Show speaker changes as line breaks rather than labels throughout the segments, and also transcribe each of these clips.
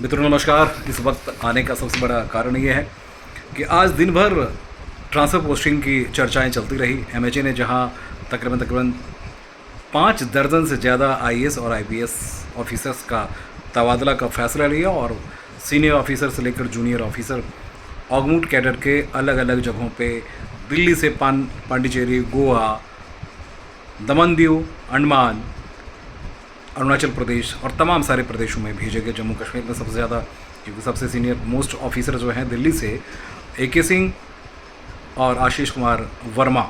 मित्रों नमस्कार। इस वक्त आने का सबसे बड़ा कारण ये है कि आज दिन भर ट्रांसफ़र पोस्टिंग की चर्चाएं चलती रही। एमएचए ने जहां तकरीबन 5 दर्जन से ज़्यादा आईएएस और आईपीएस ऑफिसर्स का तबादला का फैसला लिया और सीनियर ऑफिसर से लेकर जूनियर ऑफिसर ऑगमूट कैडर के अलग अलग जगहों पे दिल्ली से पांडिचेरी, गोवा, दमन दीव, अंडमान, अरुणाचल प्रदेश और तमाम सारे प्रदेशों में भेजे गए। जम्मू कश्मीर में सबसे ज़्यादा, क्योंकि सबसे सीनियर मोस्ट ऑफिसर जो हैं दिल्ली से AK सिंह और आशीष चंद्र वर्मा,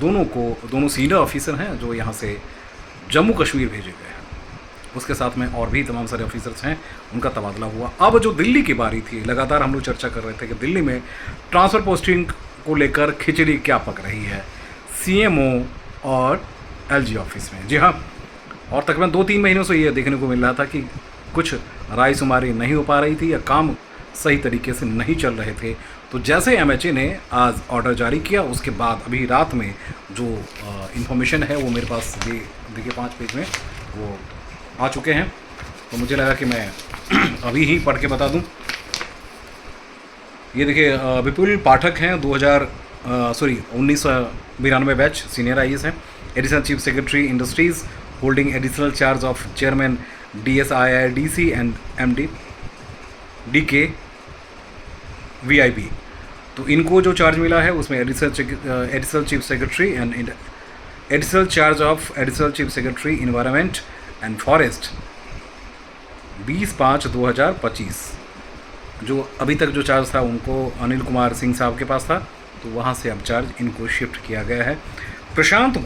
दोनों सीनियर ऑफिसर हैं जो यहाँ से जम्मू कश्मीर भेजे गए हैं। उसके साथ में और भी तमाम सारे ऑफिसर्स हैं, उनका तबादला हुआ। अब जो दिल्ली की बारी थी, लगातार हम लोग चर्चा कर रहे थे कि दिल्ली में ट्रांसफ़र पोस्टिंग को लेकर खिचड़ी क्या पक रही है CMO और LG ऑफिस में। जी हाँ, और तकरीबन 2-3 महीनों से ये देखने को मिल रहा था कि कुछ रायशुमारी नहीं हो पा रही थी या काम सही तरीके से नहीं चल रहे थे। तो जैसे MHA ने आज ऑर्डर जारी किया, उसके बाद अभी रात में जो इन्फॉर्मेशन है वो मेरे पास देखिए 5 पेज में वो आ चुके हैं। तो मुझे लगा कि मैं अभी ही पढ़ के बता दूं। ये देखिए, विपुल पाठक हैं, 1992 बैच सीनियर IAS हैं, additional chief secretary industries, holding additional charge of chairman DSIIDC and MD DK VIP। तो इनको जो चार्ज मिला है उसमें additional chief secretary and additional charge of additional chief secretary environment and forest 20/5/2025। जो अभी तक जो चार्ज था उनको अनिल कुमार सिंह साहब के पास था, तो वहाँ से अब चार्ज इनको शिफ्ट किया गया है। प्रशांत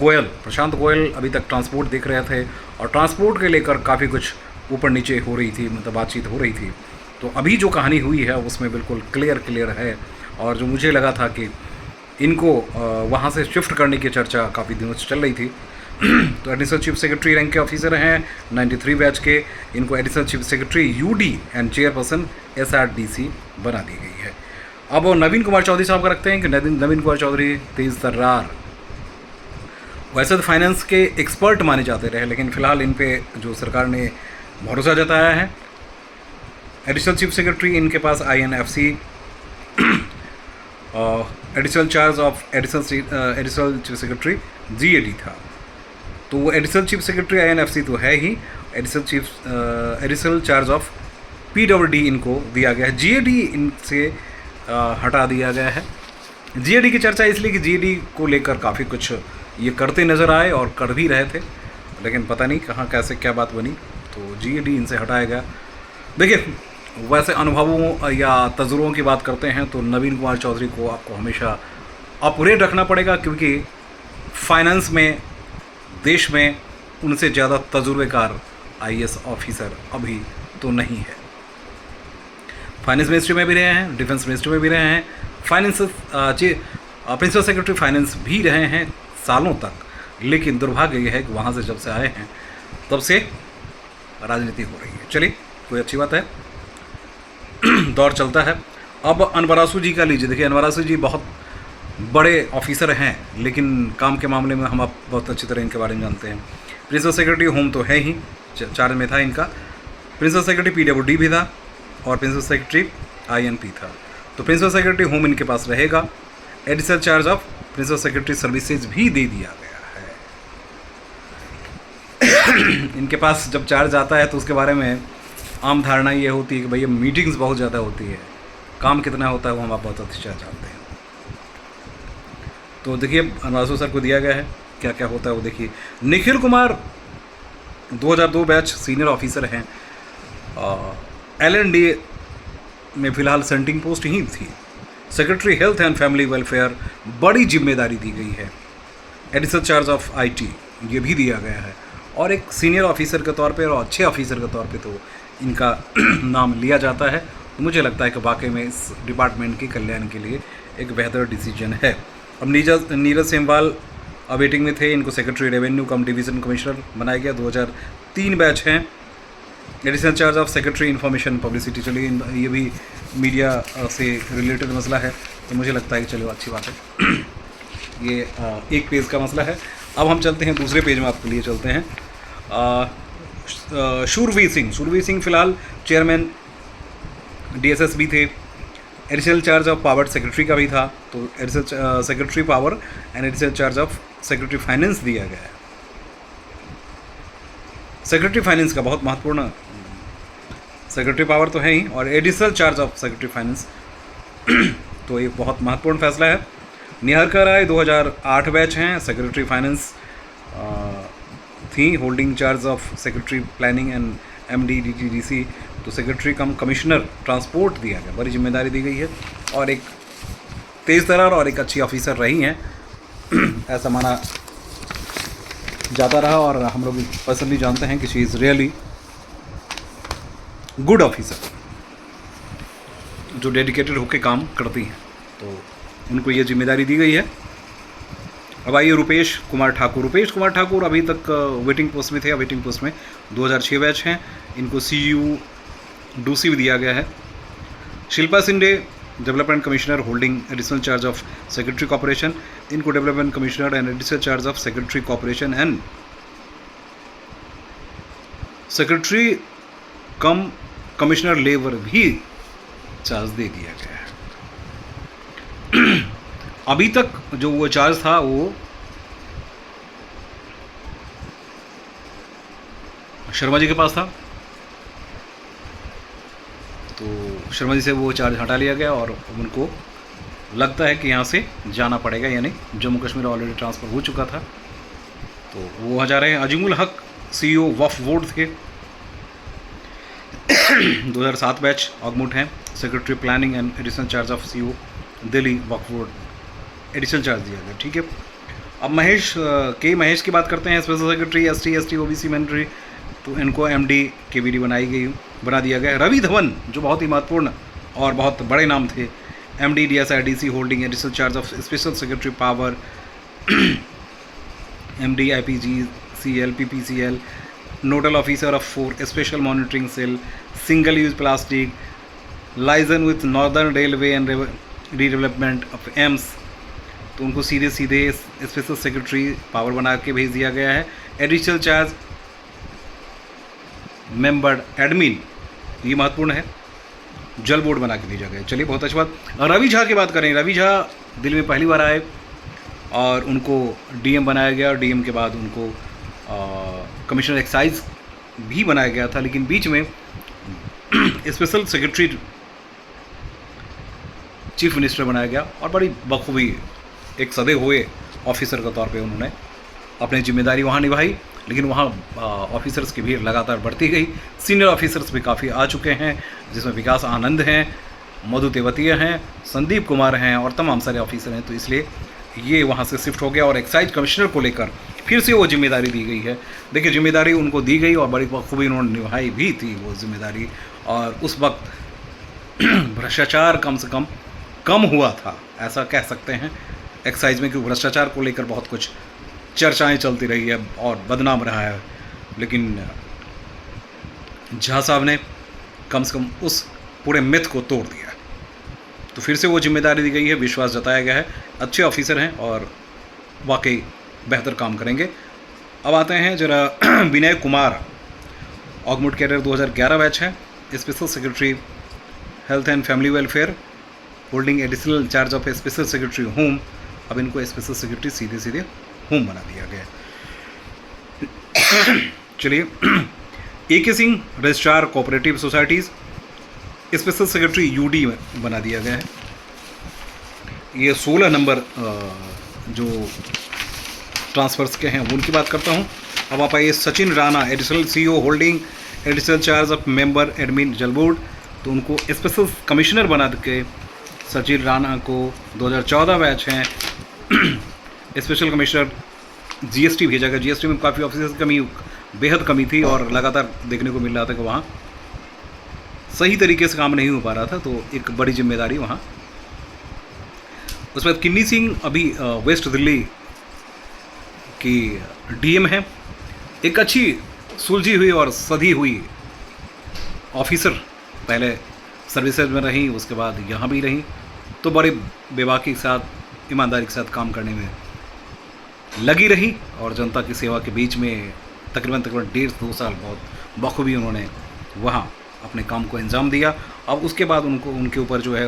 गोयल अभी तक ट्रांसपोर्ट देख रहे थे और ट्रांसपोर्ट के लेकर काफ़ी कुछ ऊपर नीचे हो रही थी, मतलब बातचीत हो रही थी। तो अभी जो कहानी हुई है उसमें बिल्कुल क्लियर है। और जो मुझे लगा था कि इनको वहाँ से शिफ्ट करने की चर्चा काफ़ी दिनों से चल रही थी। तो एडिशनल चीफ सेक्रेटरी रैंक के ऑफिसर हैं 93 बैच के, इनको additional chief secretary UD and chairperson SRDC बना दी गई है। अब वो नवीन कुमार चौधरी साहब का रखते हैं कि नवीन कुमार चौधरी तेज तर्रार, वैसे तो फाइनेंस के एक्सपर्ट माने जाते रहे, लेकिन फ़िलहाल इन पे जो सरकार ने भरोसा जताया है। एडिशनल चीफ सेक्रेटरी इनके पास INFC, additional charge of additional chief secretary GAD था। तो वो एडिशनल चीफ सेक्रेटरी INFC तो है ही, एडिशनल चार्ज ऑफ PWD इनको दिया गया है। GAD इनसे हटा दिया गया है। GAD की चर्चा इसलिए कि GAD को लेकर काफ़ी कुछ ये करते नज़र आए और कर भी रहे थे, लेकिन पता नहीं कहाँ कैसे क्या बात बनी, तो GAD इनसे हटाया गया। देखिए, वैसे अनुभवों या तजुर्बों की बात करते हैं तो नवीन कुमार चौधरी को आपको हमेशा अपग्रेड रखना पड़ेगा, क्योंकि फाइनेंस में देश में उनसे ज़्यादा तजुर्बेकार IAS ऑफिसर अभी तो नहीं है। फाइनेंस मिनिस्ट्री में भी रहे हैं, डिफेंस मिनिस्ट्री में भी रहे हैं, प्रिंसिपल सेक्रेटरी फाइनेंस भी रहे हैं सालों तक। लेकिन दुर्भाग्य यह है कि वहाँ से जब से आए हैं तब से राजनीति हो रही है। चलिए, कोई अच्छी बात है, दौर चलता है। अब अनवरासु जी का लीजिए। देखिए, अनवरासु जी बहुत बड़े ऑफिसर हैं, लेकिन काम के मामले में हम आप बहुत अच्छी तरह इनके बारे में जानते हैं। प्रिंसिपल सेक्रेटरी होम तो है ही, चार्ज में था इनका। प्रिंसिपल सेक्रेटरी PWD भी था और प्रिंसिपल सेक्रेटरी INP था। तो प्रिंसिपल सेक्रेटरी होम इनके पास रहेगा। Additional charge of principal secretary services भी दे दिया गया है। इनके पास जब चार्ज आता है तो उसके बारे में आम धारणा ये होती है कि भैया मीटिंग्स बहुत ज़्यादा होती है, काम कितना होता है वो हम आप बहुत अच्छे जानते हैं। तो देखिए, अनवासु सर को दिया गया है, क्या क्या होता है वो देखिए। Nikhil Kumar 2002 batch senior officer हैं, LND में फ़िलहाल सेंटिंग पोस्ट ही थी। Secretary health and family welfare बड़ी जिम्मेदारी दी गई है। एडिशनल चार्ज ऑफ IT ये भी दिया गया है, और एक सीनियर ऑफिसर के तौर पे और अच्छे ऑफिसर के तौर पे तो इनका नाम लिया जाता है। मुझे लगता है कि वाकई में इस डिपार्टमेंट के कल्याण के लिए एक बेहतर डिसीजन है। अब नीरज सेमवाल वेटिंग में थे, इनको सेक्रेटरी रेवेन्यू कम डिवीज़न कमिश्नर बनाया गया। 2003 बैच हैं। Additional charge of secretary information publicity, चलिए ये भी मीडिया से रिलेटेड मसला है, तो मुझे लगता है कि चलो अच्छी बात है। ये एक पेज का मसला है। अब हम चलते हैं दूसरे पेज में, आपके लिए चलते हैं। शूरवीर सिंह फिलहाल चेयरमैन DSS भी थे। Additional charge of power secretary का भी था, तो additional secretary power and additional charge of secretary finance दिया गया है। सेक्रेटरी फाइनेंस का बहुत महत्वपूर्ण, सेक्रेटरी पावर तो है ही, और additional charge of secretary finance तो ये बहुत महत्वपूर्ण फैसला है। निहारिका राय 2008 बैच हैं, सेक्रेटरी फाइनेंस थी, holding charge of secretary planning and MD DTDC, तो सेक्रेटरी कम कमिश्नर ट्रांसपोर्ट दिया गया, बड़ी जिम्मेदारी दी गई है, और एक तेज़ तर्रार और एक अच्छी ऑफिसर रही हैं ऐसा माना जाता रहा, और हम लोग पर्सनली जानते हैं कि she is really good officer जो डेडिकेटेड होकर काम करती हैं, तो उनको ये जिम्मेदारी दी गई है। अब आइए रूपेश कुमार ठाकुर अभी तक वेटिंग पोस्ट में थे, वेटिंग पोस्ट में 2006 बैच हैं, इनको CU डूसी भी दिया गया है। Shilpa Shinde development commissioner holding additional charge of secretary corporation, इनको development commissioner and additional charge of secretary corporation and secretary cum commissioner labour भी चार्ज दे दिया गया है। अभी तक जो वो चार्ज था वो शर्मा जी के पास था, तो शर्मा जी से वो चार्ज हटा लिया गया और उनको लगता है कि यहाँ से जाना पड़ेगा, यानी जम्मू कश्मीर ऑलरेडी ट्रांसफ़र हो चुका था, तो वो वहाँ जा रहे हैं। अजीमुल हक CEO वक्फ बोर्ड थे 2007 बैच, ऑगमुट हैं, secretary planning and additional charge of CO Delhi Waqf board, additional charge दिया गया। ठीक है, अब महेश की बात करते हैं, special secretary ST OBC ministry, तो इनको MD KVD बना दिया गया। रवि धवन जो बहुत ही महत्वपूर्ण और बहुत बड़े नाम थे, MD DSIDC holding additional charge of special secretary power, MD IPGCL PPCL, nodal officer of 4 special monitoring cell, single use plastic, liaison with northern railway and redevelopment of AIIMS, तो उनको सीधे स्पेशल सेक्रेटरी पावर बना के भेज दिया गया है। Additional charge member admin, ये महत्वपूर्ण है, जल बोर्ड बना के भेजा गया। चलिए, बहुत अच्छी बात। रवि झा की बात करें, रवि झा दिल्ली में पहली बार आए और उनको DM बनाया गया, और DM के बाद उनको कमिश्नर एक्साइज भी बनाया गया था, लेकिन बीच में स्पेशल सेक्रेटरी चीफ मिनिस्टर बनाया गया, और बड़ी बखूबी एक सदे हुए ऑफिसर के तौर पे उन्होंने अपनी जिम्मेदारी वहाँ निभाई। लेकिन वहाँ ऑफिसर्स की भीड़ लगातार बढ़ती गई, सीनियर ऑफिसर्स भी काफ़ी आ चुके हैं, जिसमें विकास आनंद हैं, मधु तेवतिया हैं, संदीप कुमार हैं और तमाम सारे ऑफिसर हैं, तो इसलिए ये वहाँ से शिफ्ट हो गया, और एक्साइज कमिश्नर को लेकर फिर से वो जिम्मेदारी दी गई है। देखिए, जिम्मेदारी उनको दी गई और बड़ी बखूबी उन्होंने निभाई भी थी वो जिम्मेदारी, और उस वक्त भ्रष्टाचार कम से कम हुआ था, ऐसा कह सकते हैं एक्साइज में, क्योंकि भ्रष्टाचार को लेकर बहुत कुछ चर्चाएं चलती रही है और बदनाम रहा है, लेकिन झा साहब ने कम से कम उस पूरे मिथ को तोड़ दिया, तो फिर से वो जिम्मेदारी दी गई है, विश्वास जताया गया है, अच्छे ऑफिसर हैं और वाकई बेहतर काम करेंगे। अब आते हैं जरा विनय कुमार, ऑगमुट कैडर 2011 बैच है, special secretary health and family welfare, holding additional charge of special secretary home, अब इनको स्पेशल सेक्रेटरी सीधे होम बना दिया गया। चलिए, AK Singh registrar cooperative societies, special secretary UD बना दिया गया है। ये 16 नंबर जो ट्रांसफर्स के हैं उनकी बात करता हूँ। अब आप आइए Sachin Rana, additional CEO holding additional charge of member admin जल बोर्ड, तो उनको स्पेशल कमिश्नर बना के सचिन राणा को 2014 बैच हैं स्पेशल कमिश्नर GST भेजा गया। GST में काफ़ी ऑफिसर्स की कमी, बेहद कमी थी, और लगातार देखने को मिल रहा था कि वहाँ सही तरीके से काम नहीं हो पा रहा था, तो एक बड़ी जिम्मेदारी वहाँ। उसके बाद किन्नी सिंह अभी वेस्ट दिल्ली की DM है, एक अच्छी सुलझी हुई और सधी हुई ऑफिसर, पहले सर्विसेज में रही, उसके बाद यहाँ भी रही, तो बड़ी बेबाकी के साथ, ईमानदारी के साथ काम करने में लगी रही, और जनता की सेवा के बीच में तकरीबन 1.5-2 साल बहुत बखूबी उन्होंने वहाँ अपने काम को अंजाम दिया। अब उसके बाद उनके ऊपर जो है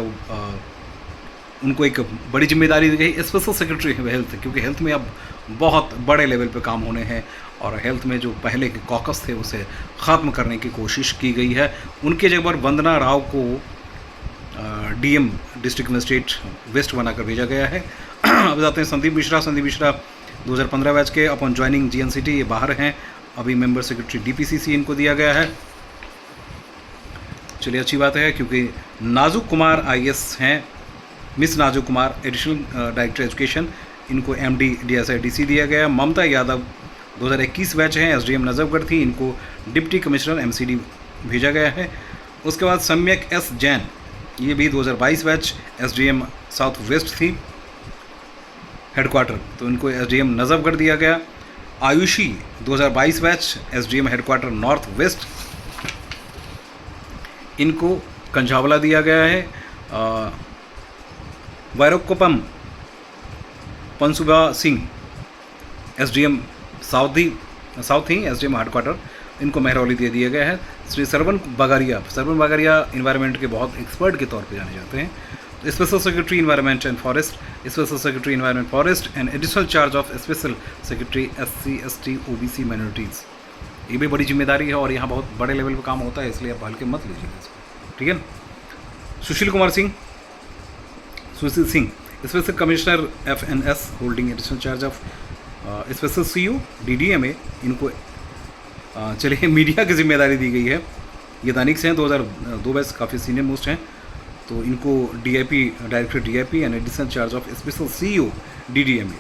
उनको एक बड़ी जिम्मेदारी दी गई, स्पेशल सेक्रेटरी हेल्थ, क्योंकि हेल्थ में अब बहुत बड़े लेवल पे काम होने हैं और हेल्थ में जो पहले के कॉकस थे उसे ख़त्म करने की कोशिश की गई है। उनके जगह वंदना राव को डीएम डिस्ट्रिक्ट मजिस्ट्रेट वेस्ट बनाकर भेजा गया है। अब जाते हैं संदीप मिश्रा। संदीप मिश्रा 2015 बैच के, अपॉन ज्वाइनिंग जीएनसीटी ये बाहर हैं, अभी मेंबर सेक्रेटरी डीपीसीसी इनको दिया गया है। चलिए अच्छी बात है, क्योंकि नाजुक कुमार आईएएस हैं, मिस नाजुक कुमार एडिशनल डायरेक्टर एजुकेशन, इनको एमडी डीएसआई डीसी दिया गया। ममता यादव 2021 बैच हैं, एसडीएम नजफगढ़ थी, इनको डिप्टी कमिश्नर एमसीडी भेजा गया है। उसके बाद सम्यक एस जैन, ये भी 2022 बैच, एसडीएम साउथ वेस्ट थी हेडक्वार्टर, तो इनको एसडीएम नजफगढ़ दिया गया। Ayushi 2022 batch, SDM headquarter north west, इनको कंझावला दिया गया है। वैरोक्कोपम पंसुबा सिंह, एसडीएम साउथ ही एसडीएम हेडक्वार्टर, इनको महरौली दे दिया गया है। श्री सरवन बागारिया इन्वायरमेंट के बहुत एक्सपर्ट के तौर पे जाने जाते हैं। Special secretary environment and forest, special secretary environment forest and additional charge of special secretary SC ST OBC minorities, ये भी बड़ी जिम्मेदारी है और यहाँ बहुत बड़े लेवल पर काम होता है, इसलिए आप हल्के मत लीजिएगा इसको, ठीक है ना। Sushil Singh special commissioner FNS holding additional charge of special CO DDMA, इनको चलिए मीडिया की जिम्मेदारी दी गई है। ये दैनिक से हैं, 2002 बैच, काफ़ी सीनियर मोस्ट हैं, तो इनको DIP director DIP and additional charge of special CO DDMA।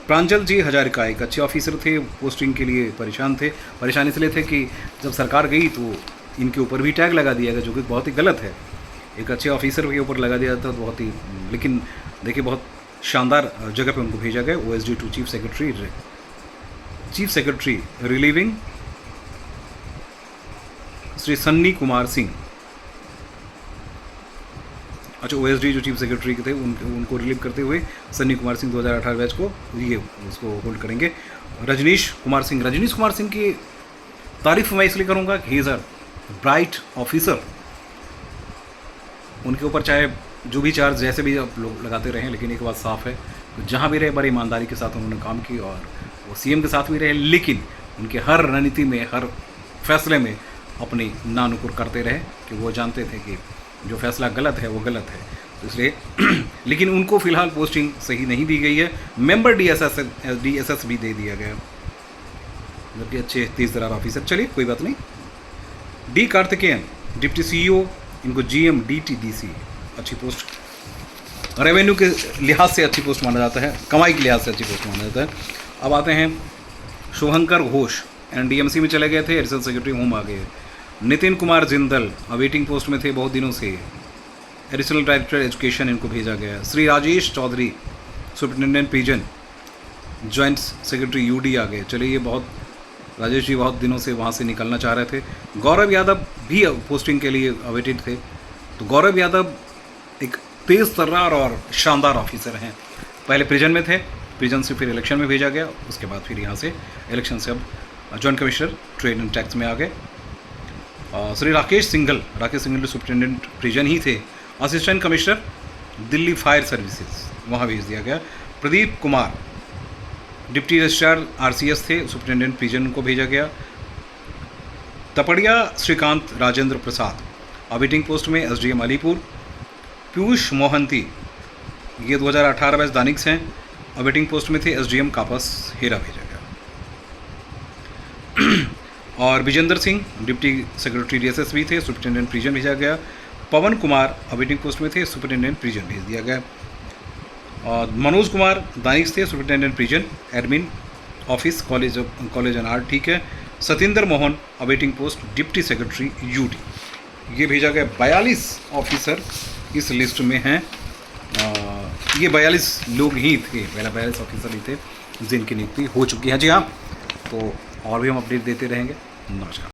प्रांजल जी हजारिका एक अच्छे ऑफिसर थे, पोस्टिंग के लिए परेशान इसलिए थे कि जब सरकार गई तो इनके ऊपर भी टैग लगा दिया गया, जो कि बहुत ही गलत है। एक अच्छे ऑफिसर के ऊपर लगा दिया था तो बहुत ही, लेकिन देखिए बहुत शानदार जगह पे उनको भेजा गया। OSD to chief secretary relieving Shri Sunny Kumar Singh. अच्छा, OSD जो चीफ सेक्रेटरी के थे उनको रिलीव करते हुए सन्नी कुमार सिंह 2018 बैच को ये उसको होल्ड करेंगे। रजनीश कुमार सिंह की तारीफ मैं इसलिए करूँगा कि he is a bright officer. उनके ऊपर चाहे जो भी चार्ज जैसे भी आप लोग लगाते रहे, लेकिन एक बात साफ़ है, तो जहाँ भी रहे बड़ी ईमानदारी के साथ उन्होंने काम की और वो CM के साथ भी रहे, लेकिन उनके हर रणनीति में, हर फैसले में अपनी नानुकुर करते रहे, कि वो जानते थे कि जो फैसला गलत है वो गलत है, तो इसलिए लेकिन उनको फ़िलहाल पोस्टिंग सही नहीं दी गई है। मेंबर DSS भी दे दिया गया, जबकि अच्छे तेज तर्रार ऑफिसर। चलिए कोई बात नहीं। D कार्तिकेयन डिप्टी CEO, इनको GM DT DC, अच्छी पोस्ट, रेवेन्यू के लिहाज से अच्छी पोस्ट माना जाता है, कमाई के लिहाज से अच्छी पोस्ट माना जाता है। अब आते हैं शुभंकर घोष, NDMC में चले गए थे, एडिशनल सेक्रेटरी होम आ गए। नितिन कुमार जिंदल अवेटिंग पोस्ट में थे बहुत दिनों से, एडिशनल डायरेक्टर एजुकेशन इनको भेजा गया। Shri Rajesh Chaudhary superintendent prison, joint secretary UD आ गए। चलिए, ये बहुत, राजेश जी बहुत दिनों से वहाँ से निकलना चाह रहे थे। गौरव यादव भी पोस्टिंग के लिए अवेटेड थे, तो गौरव यादव एक तेज़ तर्रार और शानदार ऑफिसर हैं। पहले प्रिजन में थे, प्रिजन से फिर इलेक्शन में भेजा गया, उसके बाद फिर यहाँ से इलेक्शन से अब joint commissioner trade and tax में आ गए। श्री राकेश सिंघल सुपरिटेंडेंट प्रिजन ही थे, assistant commissioner Delhi fire services, वहाँ भेज दिया गया। Pradeep Kumar deputy registrar RCS थे, सुपरिटेंडेंट प्रिजन को भेजा गया। तपड़िया श्रीकांत राजेंद्र प्रसाद अवेटिंग पोस्ट में SDM अलीपुर। पीयूष मोहंती, ये 2018 बैच दानिक्स हैं, अवेटिंग पोस्ट में थे, SDM कापस हेरा भेजा गया। और Vijender Singh deputy secretary DSS भी थे, सुपरिटेंडेंट प्रिजन भेजा गया। पवन कुमार अवेटिंग पोस्ट में थे, सुपरिटेंडेंट प्रिजन भेज दिया गया। और मनोज कुमार दानिक्स थे, superintendent prison admin office college and art, ठीक है। Satendra Mohan awaiting post deputy secretary UD, ये भेजा गया। 42 ऑफिसर इस लिस्ट में हैं। ये 42 लोग ही थे, पहला 42 ऑफिसर ही थे जिनकी नियुक्ति हो चुकी है। जी हाँ, तो और भी हम अपडेट देते रहेंगे। नमस्कार।